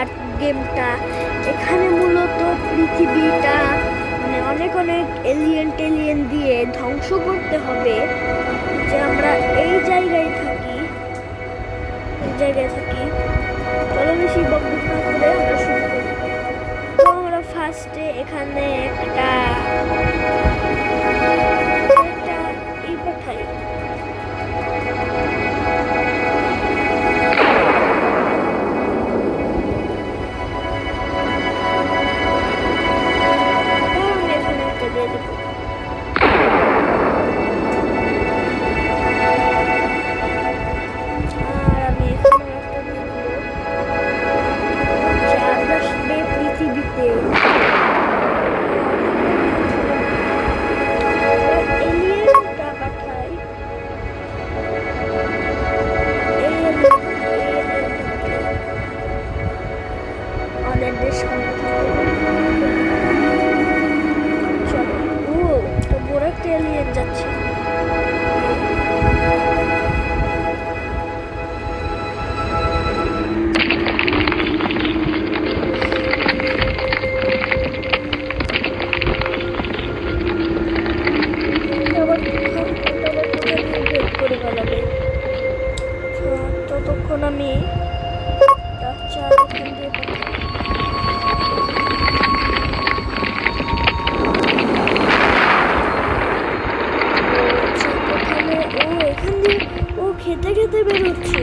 আর্থ গেমটা। এখানে মূলত পৃথিবীটা মানে অনেক অনেক এলিয়েন দিয়ে ধ্বংস করতে হবে। যে আমরা এই জায়গায় থাকি, চলো বেশি বকবক না করে আমরা শুরু করি। তো আমরা ফার্স্টে এখানে একটা পাঠাই। আমি এখানে একটা দিয়ে দেবো। আর আমি এখানে একটা দিয়ে দেবো যে আসবে পৃথিবীতে এলিয়েনটা পাঠাই। আমাদের দেশ চলো। ও তো বড় একটা এলিয়েন যাচ্ছে। ততক্ষণ আমি চাল এখান দিয়ে এখান দিয়ে ও খেতে খেতে বেরোচ্ছে।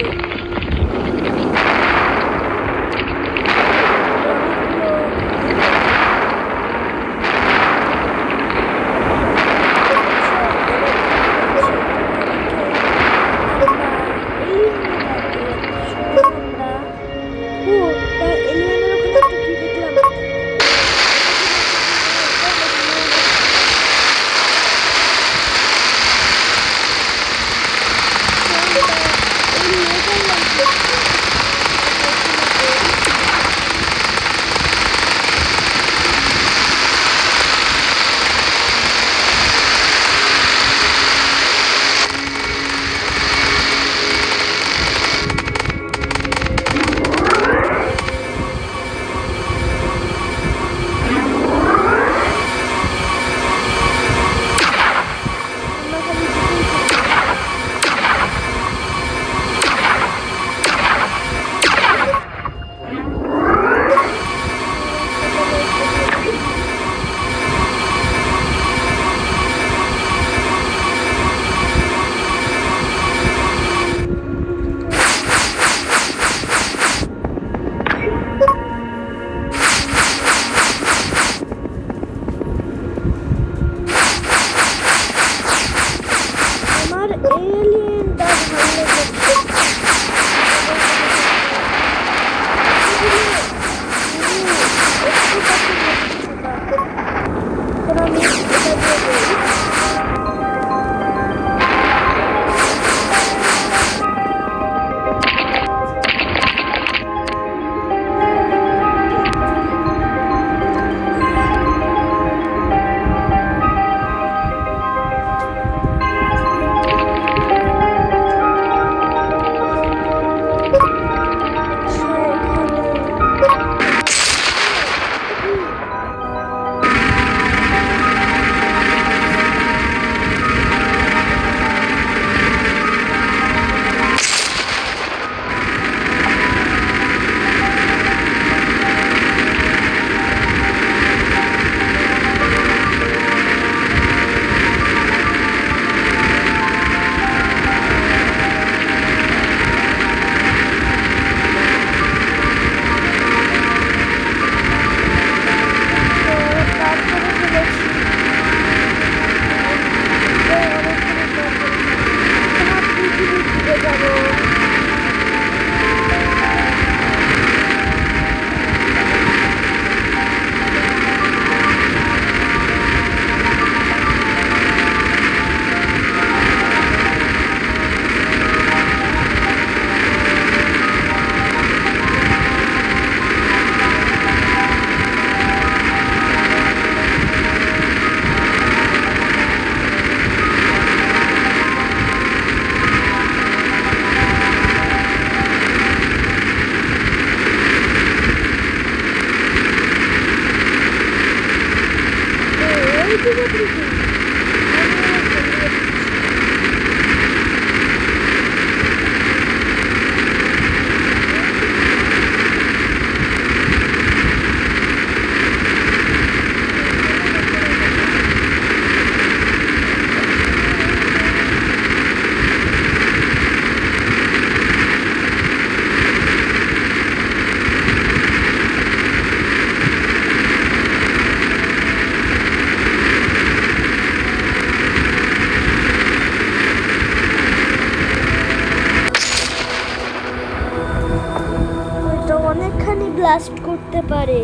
এটা অনেকখানি ব্লাস্ট করতে পারে।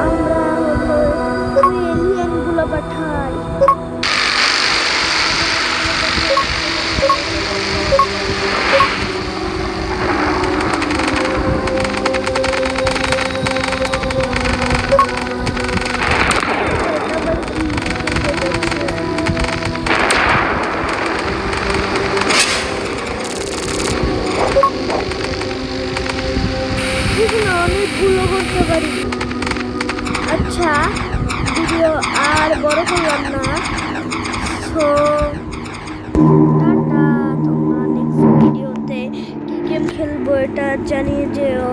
আমরা হলো ওই এলিয়েন গুলো পাঠাই। অনেকগুলো করতে পারি। আচ্ছা, ভিডিও আর বড় করলাম না। তো টাটা, তোমরা নেক্সট ভিডিওতে কি গেম খেলবো এটা জানিয়ে যেও।